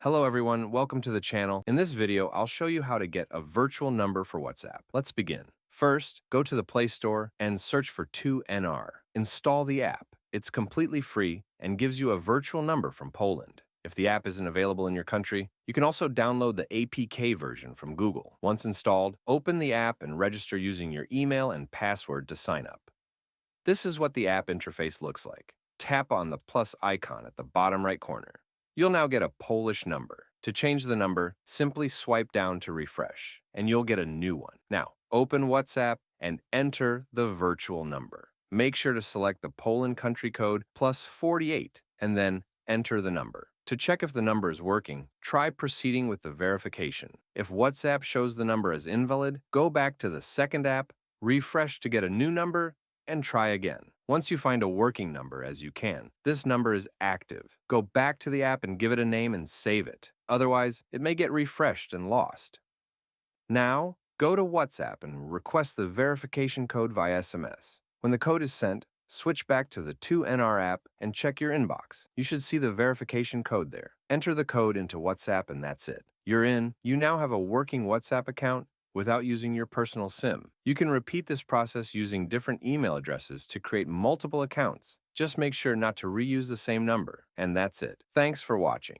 Hello everyone, welcome to the channel. In this video, I'll show you how to get a virtual number for WhatsApp. Let's begin. First, go to the Play Store and search for 2NR. Install the app. It's completely free and gives you a virtual number from Poland. If the app isn't available in your country, you can also download the APK version from Google. Once installed, open the app and register using your email and password to sign up. This is what the app interface looks like. Tap on the plus icon at the bottom right corner. You'll now get a Polish number. To change the number, simply swipe down to refresh, and you'll get a new one. Now, open WhatsApp and enter the virtual number. Make sure to select the Poland country code plus 48, and then enter the number. To check if the number is working, try proceeding with the verification. If WhatsApp shows the number as invalid, go back to the second app, refresh to get a new number, and try again. Once you find a working number, as you can, this number is active. Go back to the app and give it a name and save it. Otherwise, it may get refreshed and lost. Now, go to WhatsApp and request the verification code via SMS. When the code is sent, switch back to the 2NR app and check your inbox. You should see the verification code there. Enter the code into WhatsApp and that's it. You're in. You now have a working WhatsApp account without using your personal SIM. You can repeat this process using different email addresses to create multiple accounts. Just make sure not to reuse the same number, and that's it. Thanks for watching.